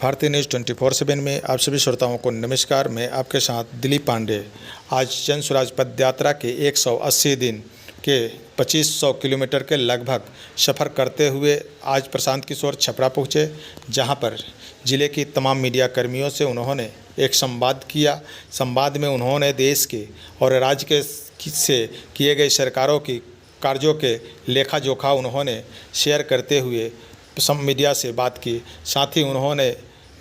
भारतीय न्यूज़ 24/7 में आप सभी श्रोताओं को नमस्कार। मैं आपके साथ दिलीप पांडे। आज जन स्वराज पद यात्रा के 180 दिन के 2500 किलोमीटर के लगभग सफ़र करते हुए आज प्रशांत किशोर छपरा पहुँचे, जहां पर ज़िले की तमाम मीडिया कर्मियों से उन्होंने एक संवाद किया। संवाद में उन्होंने देश के और राज्य के से किए गए सरकारों की कार्यों के लेखा जोखा उन्होंने शेयर करते हुए सब मीडिया से बात की। साथ ही उन्होंने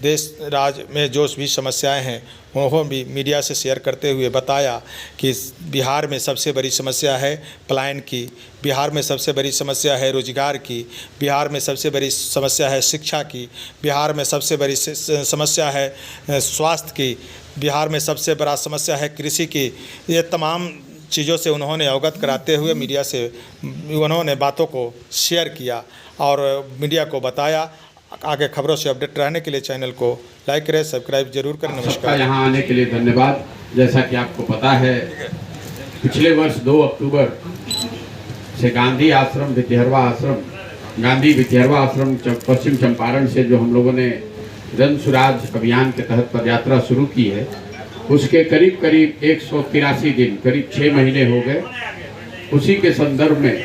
देश राज्य में जो भी समस्याएं हैं उन्होंने भी मीडिया से शेयर करते हुए बताया कि बिहार में सबसे बड़ी समस्या है पलायन की, बिहार में सबसे बड़ी समस्या है रोजगार की, बिहार में सबसे बड़ी समस्या है शिक्षा की, बिहार में सबसे बड़ी समस्या है स्वास्थ्य की, बिहार में सबसे बड़ा समस्या है कृषि की। ये तमाम चीज़ों से उन्होंने अवगत कराते हुए मीडिया से उन्होंने बातों को शेयर किया और मीडिया को बताया। आगे खबरों से अपडेट रहने के लिए चैनल को लाइक करें, सब्सक्राइब जरूर करें। नमस्कार। यहाँ आने के लिए धन्यवाद। जैसा कि आपको पता है, पिछले वर्ष 2 अक्टूबर से गांधी विद्यारवा आश्रम पश्चिम चंपारण से जो हम लोगों ने जन स्वराज अभियान के तहत पदयात्रा शुरू की है, उसके करीब 183 दिन, करीब 6 महीने हो गए। उसी के संदर्भ में,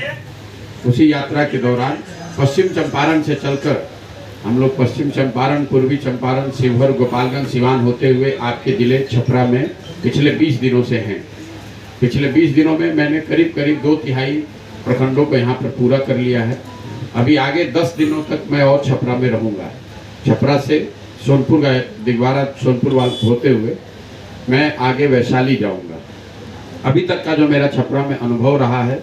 उसी यात्रा के दौरान पश्चिम चंपारण से चलकर हम लोग पश्चिम चंपारण, पूर्वी चंपारण, शिवहर, गोपालगंज, सिवान होते हुए आपके जिले छपरा में पिछले 20 दिनों से हैं। पिछले 20 दिनों में मैंने करीब 2/3 प्रखंडों को यहाँ पर पूरा कर लिया है। अभी आगे 10 दिनों तक मैं और छपरा में रहूँगा। छपरा से सोनपुर गए, दिगवारा सोनपुर वाल होते हुए मैं आगे वैशाली जाऊँगा। अभी तक का जो मेरा छपरा में अनुभव रहा है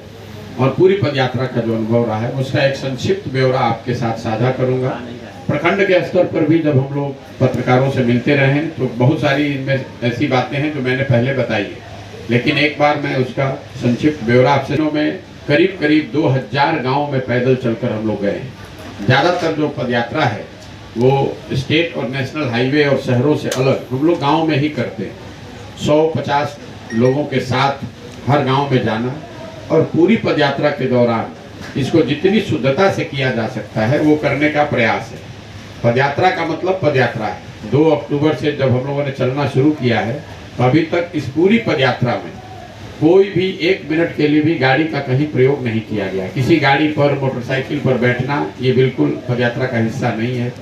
और पूरी पदयात्रा का जो अनुभव रहा है, उसका एक संक्षिप्त ब्यौरा आपके साथ साझा करूँगा। प्रखंड के स्तर पर भी जब हम लोग पत्रकारों से मिलते रहे तो बहुत सारी इनमें ऐसी बातें हैं जो मैंने पहले बताई है, लेकिन एक बार मैं उसका संक्षिप्त ब्यौरा आपसे। में करीब 2000 गाँव में पैदल चलकर हम लोग गए हैं। ज़्यादातर जो पदयात्रा है वो स्टेट और नेशनल हाईवे और शहरों से अलग हम लोग गाँव में ही करते हैं। 150 लोगों के साथ हर गाँव में जाना और पूरी पदयात्रा के दौरान इसको जितनी शुद्धता से किया जा सकता है वो करने का प्रयास है। पदयात्रा का मतलब पदयात्रा है। 2 अक्टूबर से जब हम लोगों ने चलना शुरू किया है तो अभी तक इस पूरी पदयात्रा में कोई भी 1 मिनट के लिए भी गाड़ी का कहीं प्रयोग नहीं किया गया। किसी गाड़ी पर, मोटरसाइकिल पर बैठना ये बिल्कुल पदयात्रा का हिस्सा नहीं है।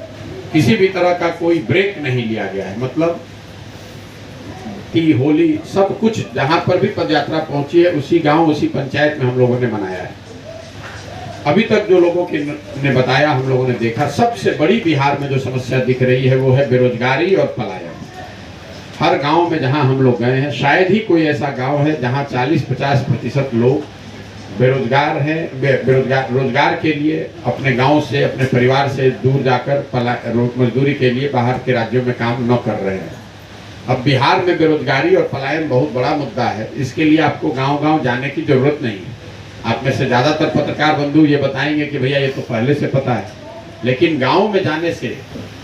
किसी भी तरह का कोई ब्रेक नहीं लिया गया है। मतलब की होली सब कुछ जहाँ पर भी पदयात्रा पहुंची है उसी गांव, उसी पंचायत में हम लोगों ने मनाया है। अभी तक जो लोगों ने बताया, हम लोगों ने देखा, सबसे बड़ी बिहार में जो समस्या दिख रही है वो है बेरोजगारी और पलायन। हर गांव में जहां हम लोग गए हैं, शायद ही कोई ऐसा गांव है जहां 40-50% लोग बेरोजगार हैं। रोजगार के लिए अपने गांव से, अपने परिवार से दूर जाकर मजदूरी के लिए बाहर के राज्यों में काम न कर रहे हैं। अब बिहार में बेरोजगारी और पलायन बहुत बड़ा मुद्दा है। इसके लिए आपको गांव-गांव जाने की जरूरत नहीं है। आप में से ज़्यादातर पत्रकार बंधु ये बताएंगे कि भैया ये तो पहले से पता है, लेकिन गांव में जाने से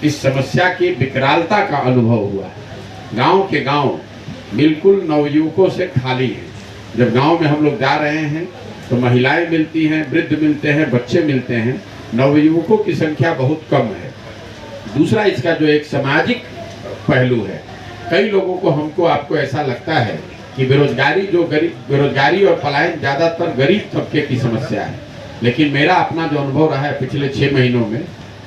इस समस्या की विकरालता का अनुभव हुआ है। गांव के गांव बिल्कुल नवयुवकों से खाली हैं। जब गांव में हम लोग जा रहे हैं तो महिलाएं मिलती हैं, वृद्ध मिलते हैं, बच्चे मिलते हैं, नवयुवकों की संख्या बहुत कम है। दूसरा, इसका जो एक सामाजिक पहलू है, कई लोगों को, हमको, आपको ऐसा लगता है कि बेरोजगारी और पलायन ज़्यादातर गरीब तबके की समस्या है, लेकिन मेरा अपना जो अनुभव रहा है पिछले 6 महीनों में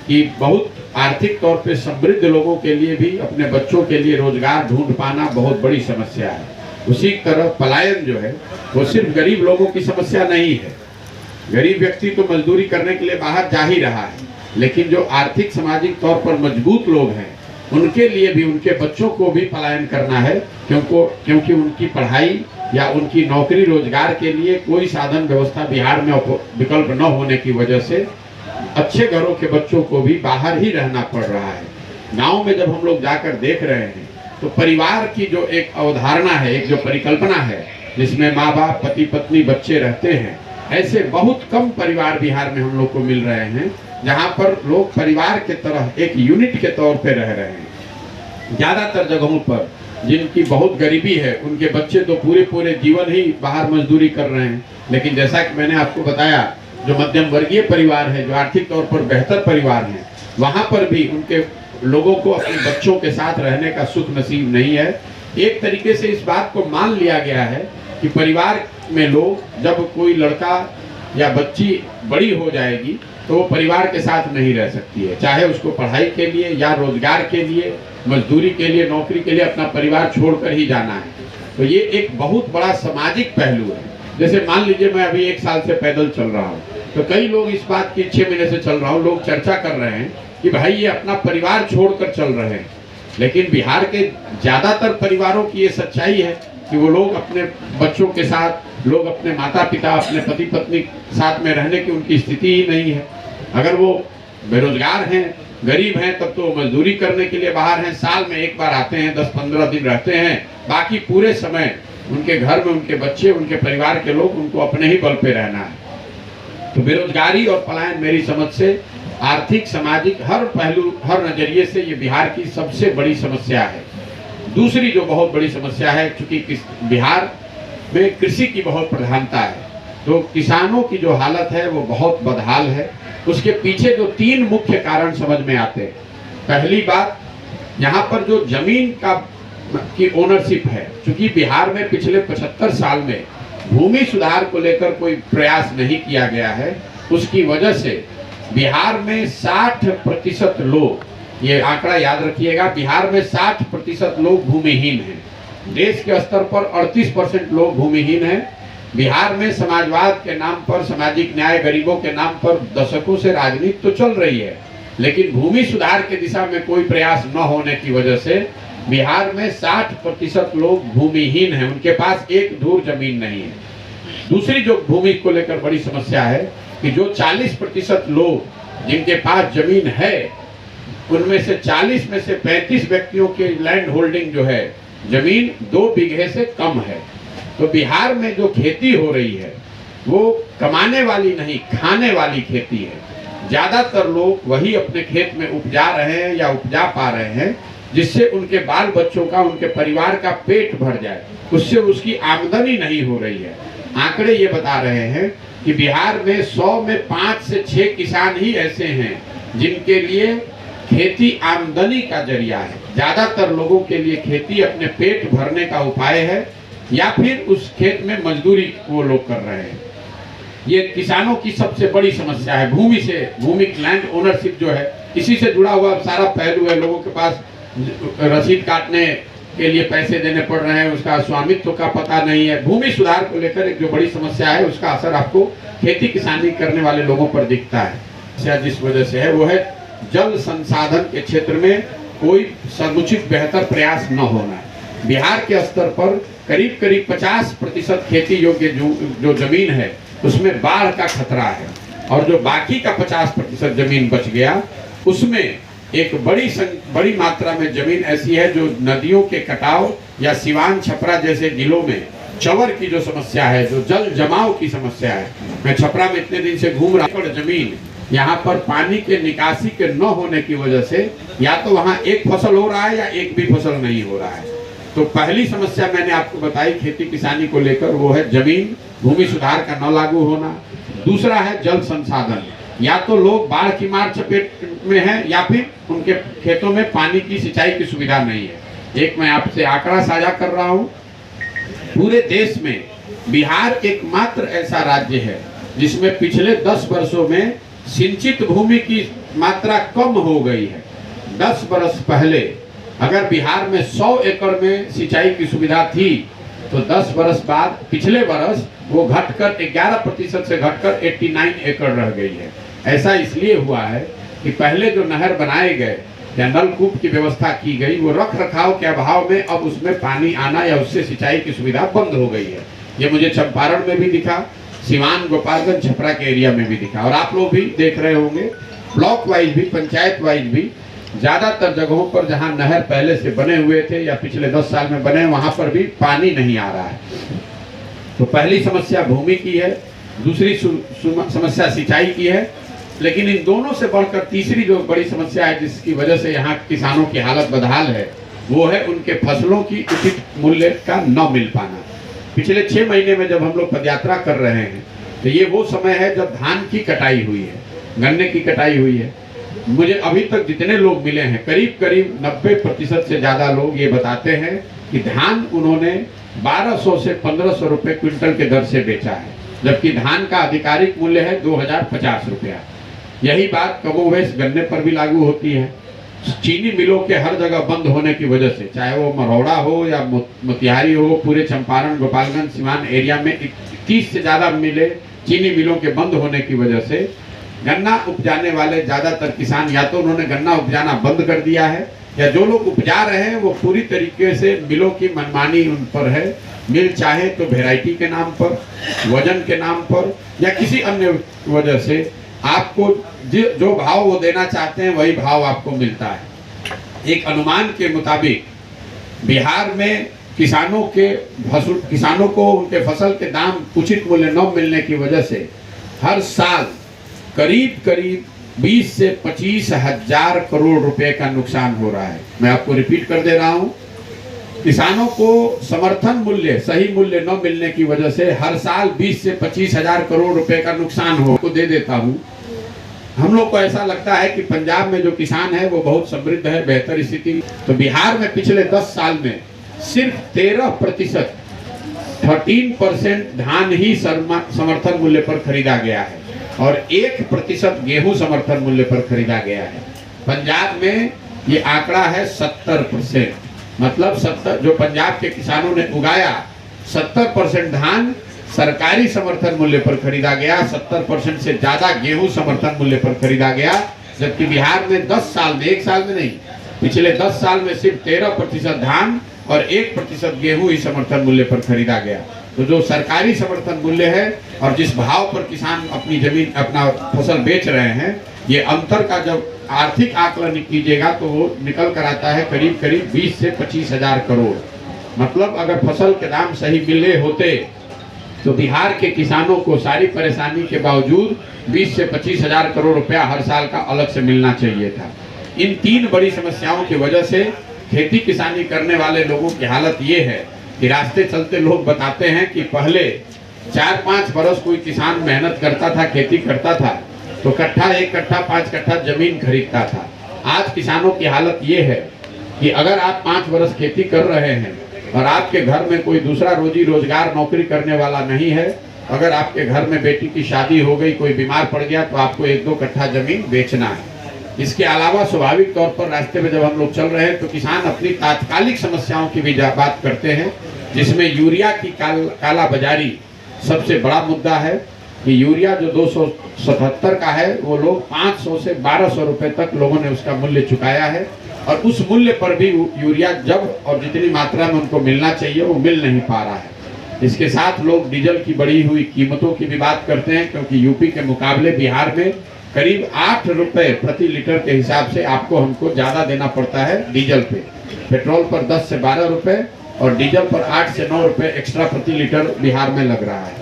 कि बहुत आर्थिक तौर पे समृद्ध लोगों के लिए भी अपने बच्चों के लिए रोजगार ढूंढ पाना बहुत बड़ी समस्या है। उसी तरह पलायन जो है वो सिर्फ गरीब लोगों की समस्या नहीं है। गरीब व्यक्ति तो मजदूरी करने के लिए बाहर जा ही रहा है, लेकिन जो आर्थिक सामाजिक तौर पर मजबूत लोग हैं उनके लिए भी, उनके बच्चों को भी पलायन करना है, क्योंकि उनकी पढ़ाई या उनकी नौकरी रोजगार के लिए कोई साधन व्यवस्था बिहार में विकल्प न होने की वजह से अच्छे घरों के बच्चों को भी बाहर ही रहना पड़ रहा है। गांव में जब हम लोग जाकर देख रहे हैं तो परिवार की जो एक अवधारणा है, एक जो परिकल्पना है जिसमें माँ बाप, पति पत्नी, बच्चे रहते हैं, ऐसे बहुत कम परिवार बिहार में हम लोग को मिल रहे हैं जहाँ पर लोग परिवार के तरह एक यूनिट के तौर पे रह रहे हैं। ज़्यादातर जगहों पर जिनकी बहुत गरीबी है उनके बच्चे तो पूरे जीवन ही बाहर मजदूरी कर रहे हैं, लेकिन जैसा कि मैंने आपको बताया, जो मध्यम वर्गीय परिवार है, जो आर्थिक तौर पर बेहतर परिवार हैं, वहाँ पर भी उनके लोगों को अपने बच्चों के साथ रहने का सुख नसीब नहीं है। एक तरीके से इस बात को मान लिया गया है कि परिवार में लोग, जब कोई लड़का या बच्ची बड़ी हो जाएगी तो वो परिवार के साथ नहीं रह सकती है, चाहे उसको पढ़ाई के लिए या रोजगार के लिए, मजदूरी के लिए, नौकरी के लिए अपना परिवार छोड़कर ही जाना है। तो ये एक बहुत बड़ा सामाजिक पहलू है। जैसे मान लीजिए मैं अभी 1 साल से पैदल चल रहा हूँ, तो कई लोग इस बात की 6 महीने से चल रहा हूँ, लोग चर्चा कर रहे हैं कि भाई ये अपना परिवार छोड़कर चल रहे हैं। लेकिन बिहार के ज़्यादातर परिवारों की ये सच्चाई है कि वो लोग अपने बच्चों के साथ, लोग अपने माता पिता, अपने पति पत्नी साथ में रहने की उनकी स्थिति ही नहीं है। अगर वो बेरोजगार हैं, गरीब हैं, तब तो मजदूरी करने के लिए बाहर हैं, साल में एक बार आते हैं, 10-15 दिन रहते हैं, बाकी पूरे समय उनके घर में उनके बच्चे, उनके परिवार के लोग, उनको अपने ही बल पे रहना है। तो बेरोजगारी और पलायन मेरी समझ से आर्थिक, सामाजिक, हर पहलू, हर नजरिए से ये बिहार की सबसे बड़ी समस्या है। दूसरी जो बहुत बड़ी समस्या है, चूंकि बिहार में कृषि की बहुत प्रधानता है, तो किसानों की जो हालत है वो बहुत बदहाल है। उसके पीछे जो 3 मुख्य कारण समझ में आते हैं। पहली बात, यहाँ पर जो जमीन की ओनरशिप है, चूंकि बिहार में पिछले 75 साल में भूमि सुधार को लेकर कोई प्रयास नहीं किया गया है, उसकी वजह से बिहार में 60% लोग, ये आंकड़ा याद रखिएगा, बिहार में 60% लोग भूमिहीन हैं। देश के स्तर पर 38% लोग भूमिहीन हैं। बिहार में समाजवाद के नाम पर, सामाजिक न्याय, गरीबों के नाम पर दशकों से राजनीति तो चल रही है, लेकिन भूमि सुधार की दिशा में कोई प्रयास न होने की वजह से बिहार में 60% लोग भूमिहीन हैं, उनके पास एक धूर जमीन नहीं है। दूसरी जो भूमि को लेकर बड़ी समस्या है कि जो 40% लोग जिनके पास जमीन है, उनमें से 40 में से 35 व्यक्तियों के लैंड होल्डिंग जो है, जमीन 2 बीघे से कम है। तो बिहार में जो खेती हो रही है वो कमाने वाली नहीं, खाने वाली खेती है। ज्यादातर लोग वही अपने खेत में उपजा रहे हैं या उपजा पा रहे हैं, जिससे उनके बाल बच्चों का, उनके परिवार का पेट भर जाए, उससे उसकी आमदनी नहीं हो रही है। आंकड़े ये बता रहे हैं कि बिहार में 100 में 5 से 6 किसान ही ऐसे हैं जिनके लिए खेती आमदनी का जरिया है। ज्यादातर लोगों के लिए खेती अपने पेट भरने का उपाय है, या फिर उस खेत में मजदूरी वो लोग कर रहे हैं। ये किसानों की सबसे बड़ी समस्या है। भूमि लैंड ओनरशिप जो है, इसी से जुड़ा हुआ सारा पहलू है। लोगों के पास रसीद काटने के लिए पैसे देने पड़ रहे हैं, उसका स्वामित्व का पता नहीं है। भूमि सुधार को लेकर एक जो बड़ी समस्या है, उसका असर आपको खेती किसानी करने वाले लोगों पर दिखता है। जिस वजह से है वो है जल संसाधन के क्षेत्र में कोई समुचित बेहतर प्रयास न होना। बिहार के स्तर पर करीब 50% खेती योग्य जो जमीन है उसमें बाढ़ का खतरा है, और जो बाकी का 50% जमीन बच गया उसमें एक बड़ी मात्रा में जमीन ऐसी है जो नदियों के कटाव या सिवान, छपरा जैसे जिलों में चंवर की जो समस्या है, जो जल जमाव की समस्या है। मैं छपरा में इतने दिन से घूम रहा हूँ, जमीन यहाँ पर पानी के निकासी के न होने की वजह से या तो वहाँ एक फसल हो रहा है या एक भी फसल नहीं हो रहा है। तो पहली समस्या मैंने आपको बताई खेती किसानी को लेकर, वो है जमीन, भूमि सुधार का न लागू होना। दूसरा है जल संसाधन, या तो लोग बाढ़ की मार चपेट में हैं या फिर उनके खेतों में पानी की सिंचाई की सुविधा नहीं है। एक मैं आपसे आंकड़ा साझा कर रहा हूँ, पूरे देश में बिहार एकमात्र ऐसा राज्य है जिसमें पिछले 10 वर्षों में सिंचित भूमि की मात्रा कम हो गई है। 10 वर्ष पहले अगर बिहार में 100 एकड़ में सिंचाई की सुविधा थी, तो 10 वर्ष बाद पिछले वर्ष वो घटकर 11% से घटकर 89 एकड़ रह गई है। ऐसा इसलिए हुआ है कि पहले जो नहर बनाए गए या नलकूप की व्यवस्था की गई, वो रख रखाव के अभाव में अब उसमें पानी आना या उससे सिंचाई की सुविधा बंद हो गई है। ये मुझे चंपारण में भी दिखा, सिवान, गोपालगंज, छपरा के एरिया में भी दिखा, और आप लोग भी देख रहे होंगे। ब्लॉक वाइज भी, पंचायत वाइज भी ज्यादातर जगहों पर जहां नहर पहले से बने हुए थे या पिछले 10 साल में बने, वहां पर भी पानी नहीं आ रहा है। तो पहली समस्या भूमि की है, दूसरी समस्या सिंचाई की है, लेकिन इन दोनों से बढ़कर तीसरी जो बड़ी समस्या है जिसकी वजह से यहाँ किसानों की हालत बदहाल है, वो है उनके फसलों की उचित मूल्य का न मिल पाना। पिछले 6 महीने में जब हम लोग पदयात्रा कर रहे हैं, तो ये वो समय है जब धान की कटाई हुई है, गन्ने की कटाई हुई है। मुझे अभी तक जितने लोग मिले हैं करीब करीब 90% से ज़्यादा लोग ये बताते हैं कि धान उन्होंने 1200 से 1500 रुपये क्विंटल के दर से बेचा है, जबकि धान का आधिकारिक मूल्य है 2050 रुपया। यही बात कमोवेश गन्ने पर भी लागू होती है। चीनी मिलों के हर जगह बंद होने की वजह से, चाहे वो मरौड़ा हो या मोतिहारी हो, पूरे चंपारण गोपालगंज सीवान एरिया में 30 से ज़्यादा मिले चीनी मिलों के बंद होने की वजह से गन्ना उपजाने वाले ज़्यादातर किसान या तो उन्होंने गन्ना उपजाना बंद कर दिया है, या जो लोग उपजा रहे हैं वो पूरी तरीके से मिलों की मनमानी उन पर है। मिल चाहे तो वेराइटी के नाम पर, वजन के नाम पर या किसी अन्य वजह से आपको जो भाव वो देना चाहते हैं वही भाव आपको मिलता है। एक अनुमान के मुताबिक बिहार में किसानों को उनके फसल के दाम उचित मूल्य न मिलने की वजह से हर साल करीब करीब 20 से 25 हजार करोड़ रुपए का नुकसान हो रहा है। मैं आपको रिपीट कर दे रहा हूं, किसानों को समर्थन मूल्य, सही मूल्य न मिलने की वजह से हर साल 20 से 25 हजार करोड़ रुपए का नुकसान हो को दे देता हूं। हम लोग को ऐसा लगता है कि पंजाब में जो किसान है वो बहुत समृद्ध है, बेहतर स्थिति, तो बिहार में पिछले 10 साल में सिर्फ 13% धान ही समर्थन मूल्य पर खरीदा गया है और 1% गेहूं समर्थन मूल्य पर खरीदा गया है। पंजाब में ये आंकड़ा है 70%, मतलब 70 जो पंजाब के किसानों ने उगाया 70% धान सरकारी समर्थन मूल्य पर खरीदा गया, 70% से ज्यादा गेहूं समर्थन मूल्य पर खरीदा गया, जबकि बिहार में 10 साल में, एक साल में नहीं, पिछले 10 साल में सिर्फ 13% धान और 1% गेहूं ही समर्थन मूल्य पर खरीदा गया। तो जो सरकारी समर्थन मूल्य है और जिस भाव पर किसान अपनी जमीन, अपना फसल बेच रहे हैं, ये अंतर का जब आर्थिक आकलन कीजिएगा तो वो निकल कर आता है करीब करीब 20 से 25 हजार करोड़। मतलब अगर फसल के दाम सही मिले होते तो बिहार के किसानों को सारी परेशानी के बावजूद 20 से 25 हजार करोड़ रुपया हर साल का अलग से मिलना चाहिए था। इन 3 बड़ी समस्याओं की वजह से खेती किसानी करने वाले लोगों की हालत ये है कि रास्ते चलते लोग बताते हैं कि पहले 4-5 बरस कोई किसान मेहनत करता था, खेती करता था, तो 1 कट्ठा 5 कट्ठा जमीन खरीदता था। आज किसानों की हालत ये है कि अगर आप 5 बरस खेती कर रहे हैं और आपके घर में कोई दूसरा रोजी रोजगार नौकरी करने वाला नहीं है, अगर आपके घर में बेटी की शादी हो गई, कोई बीमार पड़ गया, तो आपको 1-2 कट्ठा जमीन बेचना है। इसके अलावा स्वाभाविक तौर पर रास्ते में जब हम लोग चल रहे हैं तो किसान अपनी तात्कालिक समस्याओं की भी बात करते हैं, जिसमें यूरिया की काला बाजारी सबसे बड़ा मुद्दा है कि यूरिया जो 277 का है वो लोग 500 से 1200 रुपए तक लोगों ने उसका मूल्य चुकाया है, और उस मूल्य पर भी यूरिया जब और जितनी मात्रा में उनको मिलना चाहिए वो मिल नहीं पा रहा है। इसके साथ लोग डीजल की बढ़ी हुई कीमतों की भी बात करते हैं, क्योंकि यूपी के मुकाबले बिहार में करीब 8 रुपए प्रति लीटर के हिसाब से हमको ज़्यादा देना पड़ता है डीजल पे। पेट्रोल पर 10 से 12 रुपए और डीजल पर 8 से 9 रुपए एक्स्ट्रा प्रति लीटर बिहार में लग रहा है।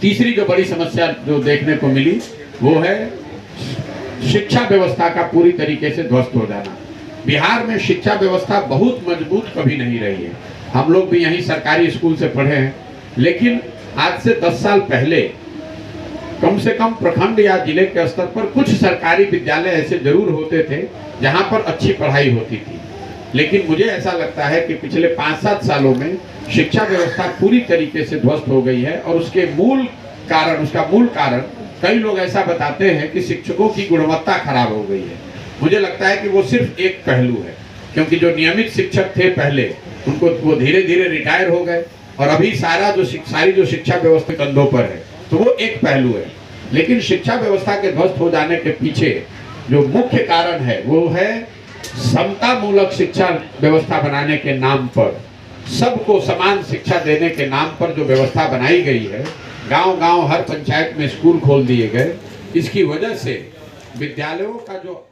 तीसरी जो बड़ी समस्या जो देखने को मिली वो है शिक्षा व्यवस्था का पूरी तरीके से ध्वस्त हो जाना। बिहार में शिक्षा व्यवस्था बहुत मजबूत कभी नहीं रही है। हम लोग भी यहीं सरकारी स्कूल से पढ़े हैं, लेकिन आज से 10 साल पहले कम से कम प्रखंड या जिले के स्तर पर कुछ सरकारी विद्यालय ऐसे जरूर होते थे जहां पर अच्छी पढ़ाई होती थी। लेकिन मुझे ऐसा लगता है कि पिछले 5-7 सालों में शिक्षा व्यवस्था पूरी तरीके से ध्वस्त हो गई है, और उसका मूल कारण कई लोग ऐसा बताते हैं कि शिक्षकों की गुणवत्ता खराब हो गई है। मुझे लगता है कि वो सिर्फ एक पहलू है, क्योंकि जो नियमित शिक्षक थे पहले वो धीरे धीरे रिटायर हो गए, और अभी सारी जो शिक्षा व्यवस्था कंधों पर है, तो वो एक पहलू है। लेकिन शिक्षा व्यवस्था के ध्वस्त हो जाने के पीछे जो मुख्य कारण है वो है समता मूलक शिक्षा व्यवस्था बनाने के नाम पर, सबको समान शिक्षा देने के नाम पर जो व्यवस्था बनाई गई है, गांव-गांव हर पंचायत में स्कूल खोल दिए गए। इसकी वजह से विद्यालयों का जो